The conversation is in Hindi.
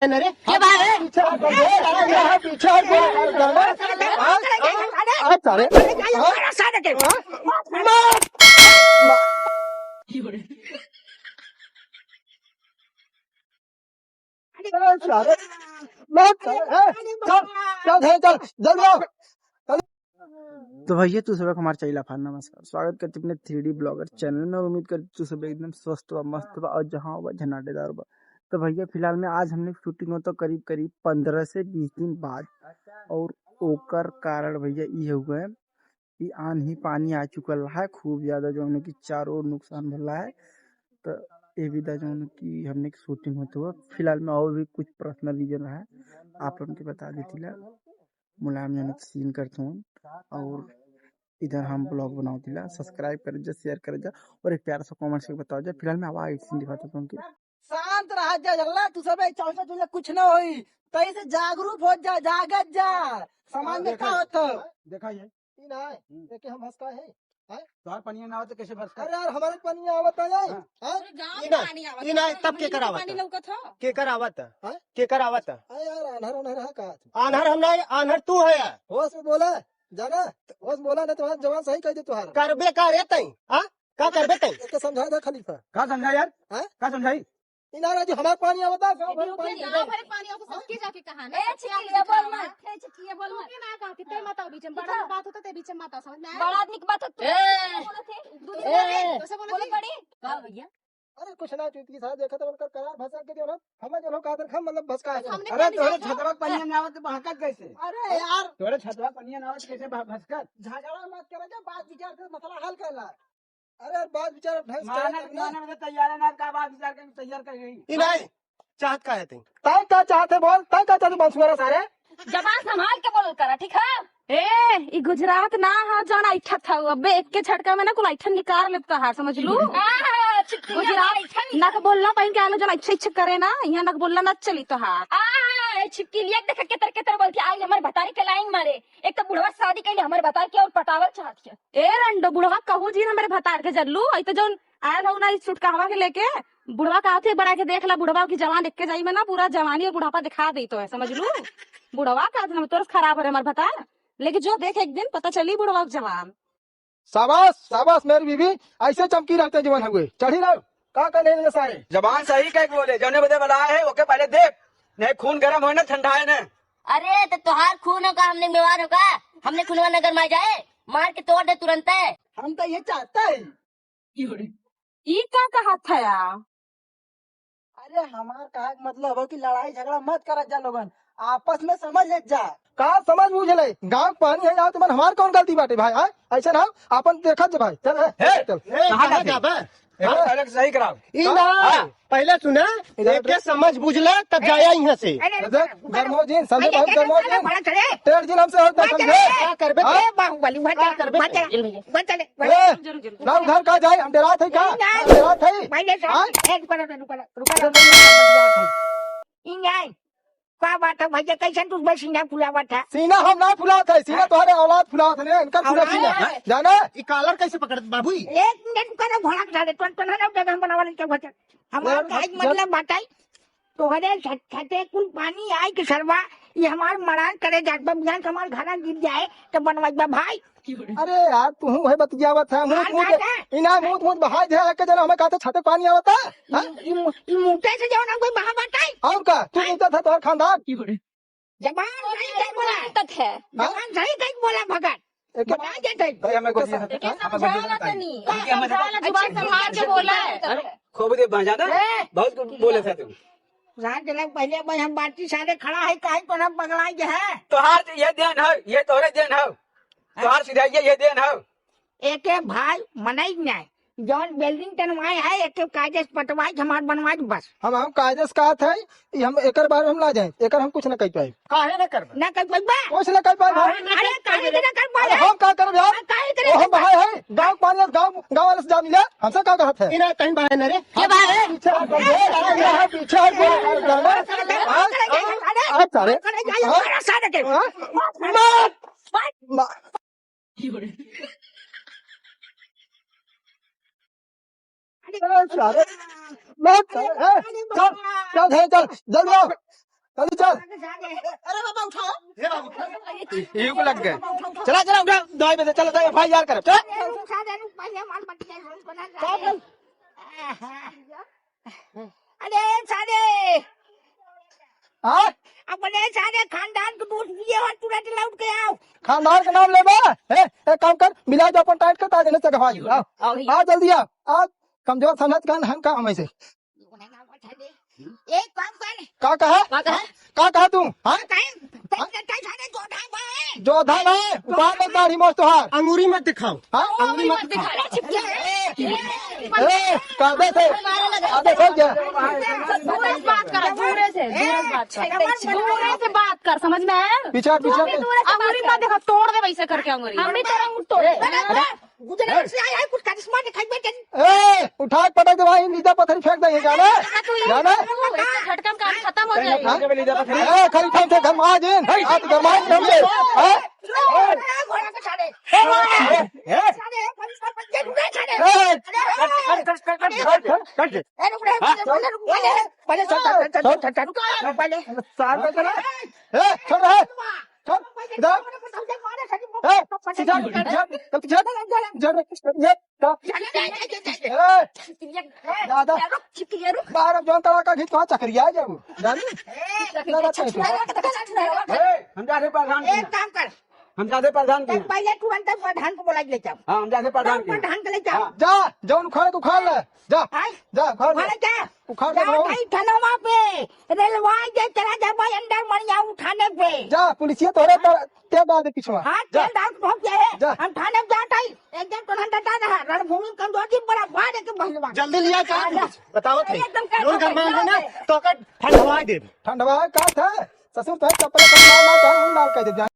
अरे क्या बात है? पीछे हट गए, पीछे हट गए। आप सारे सारे चल चल जल्दी आओ। तो भैया तू सब हमारे चैनल फार नमस्कार, स्वागत करते अपने 3D ब्लॉगर चैनल में। उम्मीद करते तू सब एकदम स्वस्थ व मस्त बा और जहाँ हुआ झनाटेदार बा। तो भैया फिलहाल में आज हमने शूटिंग हो तो करीब करीब 15 से 20 दिन बाद, और ओकर कारण भैया ये हुआ है कि आंधी पानी आ चुकल है खूब ज्यादा, जो है कि चारों ओर नुकसान भला है। तो ये विदा जो है कि हमने शूटिंग होते हुआ फिलहाल में और भी कुछ पर्सनल रीजन है, आप लोगों के बता देती ला मुलायम यानी सीन करते हूँ। और इधर हम ब्लॉग बनाओ दिला, सब्सक्राइब कर जा, शेयर कर जा और एक प्यारा सा कमेंट से बताओ जा। फिलहाल मैं आवाज सीन दिखाता हूँ तुमको। शांत रह जा जल्ला, तू सब चौसा तुझे कुछ ना होई, तई से जागरूक हो जा, जागत जा। समाज में क्या होता देखा ये ना है देखे हम हंसका है तोहार पनिया ना आवत कैसे भसका। अरे यार हमारे पनिया आवत है ये ना तब के करावत के करावत के करावत यार अनहर अनहर है का अनहर हम नहीं अनहर तू है यार होश में बोला जाना होश बोला ना तुम्हारा जवान सही कह दे तुहार करबे का रे तई हां का करबे तई इसको समझा दे खलीफा का समझा यार हां का समझाई इनारा जो हमार पानी आवता गांव भर पानी आवता सबके जाके कहा ना ए चिकिया बोल मत ए चिकिया बोल मत ना कहा कि ते मत बीच में बड़ा बात होता ते बीच में मत समझ में बड़ा आदमी की बात होती ए तो से बोले पड़ी का भैया अरे कुछ ना चुटकी साथ देखा तो उनका करार भसक के जो हम जो का हम मतलब भसका है। अरे तोरे छतवा पनिया में आवत बहकत कैसे। अरे यार तोरे छतवा पनिया में आवत कैसे भसकत झगड़ा मत करे जा, बात विचार से मसला हल कर ला। अरे बात विचार भैंस माने में तैयार है ना का बात विचार के तैयार कर गई ई नहीं चाहत का है तय का चाहते बोल तय का चाहते बंसुरा सारे जबान संभाल के बोल करा ठीक है। ए गुजरात ना हा जाना इच्छा था अबे एक के झटका में ना कुल ऐठन निकाल लेता है समझ लू। गुजरात ना को बोलना पाइन के आलो जाना इच्छा इच्छा करे ना यहाँ ना बोलना ना चली तो हां छिपकी लिया देख के तर बोल के आई हमारे बतारी के लाइन मारे। एक तो बुढ़वा शादी के लिए हमारे बतार के और पटावल चाहत के ए रंडो बुढ़वा कहू जी ना मेरे बतार के जल्लू आई तो जोन आया था ना इस छुटकावा के लेके बुढ़वा कहा थे बड़ा के देख ला बुढ़वा की जवान देख के जाई में ना पूरा जवानी और बुढ़ापा दिखा दी तो है समझ लू। बुढ़वा कहा था तोर खराब है हमारे बता, लेकिन जो देख एक दिन पता चली बुढ़वा जवान। शाबाश शाबाश मेरी बीवी, ऐसे चमकी रहते जीवन हुए चढ़ी रहो का करने सारे जबान सही कह बोले जौने बदे बनाया है ओके पहले देख नहीं खून गर्म हो ना ठंडा है ना। अरे तो तुहार खून होगा हमने बीमार होगा हमने खूनवा नगर में जाए मार के तोड़ दे तुरंत है। हम तो ये चाहता है ई का कहा था यार। अरे हमार का मतलब हो कि लड़ाई झगड़ा मत कर जा, लोगन आपस में समझ ले जा का समझ बुझ ले गाँव पानी है जाओ तुम हमार कौन गलती बाटे भाई ऐसा ना अपन देखा भाई चल सही कराओ पहले सुना एक समझ बुझ ले तब जाया यहाँ से गरमोजीन समझे बहुत गरमोजीन तेरे दिन हमसे होता समझे क्या करबे बाहुबली क्या करबे गाँव घर का जाए हम डरा थे क्या डरा थे का बात है भैया कैसे तू सीना फुलावा था। सीना हम ना फुला था सीना तुम्हारे औलाद फुला था इनका पूरा सीना जाना ये कॉलर कैसे पकड़ बाबू एक मिनट का भोला डाले तो ना जगह बनावाले के बच्चा हमारा का मतलब बताई तोहरे छते कुल पानी आए कि सरवा ये हमार मरान करे जात बबियान हमार घरा गिर जाए तो बनवाई भाई। अरे यार तू है बतियावत है इना मुंह बहा दे के जना हमें कहते छते पानी आवता है मुंटे से जाओ ना कोई बहा बताई और का तू मुंटा था तोहर खानदान जबान सही कहीं बोला तक है जबान सही कहीं बोला भगत बता देते भाई हमें को जुबान संभाल के बोला है खूब दे बजाना बहुत बोले थे तुम रात जलक पहले भाई हम बाटी सारे खड़ा है काहे को ना पगलाई के है तोहार ये देन है ये तोरे देन है तोहार सीधा ये देन है एक भाई मनाई नहीं जॉन बिल्डिंग टनवाए है एक कागज पटवाई हमार बनवाई बस हम कागज का थे हम एकर बारे हम ना जाए एकर हम कुछ ना कह पाए काहे ना कर ना कर पाई कुछ ना कर पाए अरे काहे ना कर पाए हम का करब यार काहे हम भाई है गांव पानी गांव वाले से जा मिला हमसे का कहत है इना कहीं भाई न रे के भाई है पीछे पीछे आप सारे हमारा साथ के सारे चल चल जल्दी आओ। जल्दी चल। अरे बाबा उठाओ। ये को लग गए। चला चला उठा दवाई पे चलो तो FIR करो चल। अरे सारे हाँ अपने सारे खानदान को दूध पिए और तुरंत लौट के आओ। खानदान का नाम ले बा। एक काम कर मिला जो अपन टाइट कर ताजे से गवा दी। आओ जल्दी आ कमजोर समझ का हम का हमें से एक काम कर का कहा तू हाँ जो धान है उतार ले दाढ़ी मोछ तोहार अंगूरी मत दिखाओ। हाँ अंगूरी मत दिखाओ। कादे से आधे से जा दूर से बात कर, दूर से बात कर, समझ में आया? पीछे अंगूरी मत देखा, तोड़ दे वैसे करके अंगूरी। हम भी तेरा मुंह तोड़ गुजरात से आया है, कुछ करिश्मा दिखाई बेटे। उठा पटक दे भाई नीचे पत्थर फेंक देंगे जाना झटका काम खत्म हो जाएगा। खरी ठाम से घरमा जिन आप घरमा समझे छोड़ रहा बारह जौन तड़का घी तो चक्रिया जाऊ हम जाते प्रधान एक काम कर, हम जाते प्रधान की पहले तुरंत प्रधान को बोला ले जाओ। हाँ हम जाते प्रधान की प्रधान को ले जाओ। जा जौन उखाड़ के उखाड़ ले जा जा उखाड़ उखाड़ क्या? उखाड़ के जाओ भाई थाना पे रेलवा जे चला जा भाई अंदर मरिया उठाने पे। जा पुलिसिया तोरे ते बाद पिछवा हाँ तेल डाल के पहुंच गए जा। हम थाने पे जाता ही एकदम प्रधान डटा रहा रणभूमि कमजोर की बड़ा बाढ़ के भगवान जल्दी लिया क्या बताओ थे एकदम कर- लोग घर में ना तो ठंडवा दे ठंडवा का था ससुर तो चप्पल डाल कर दे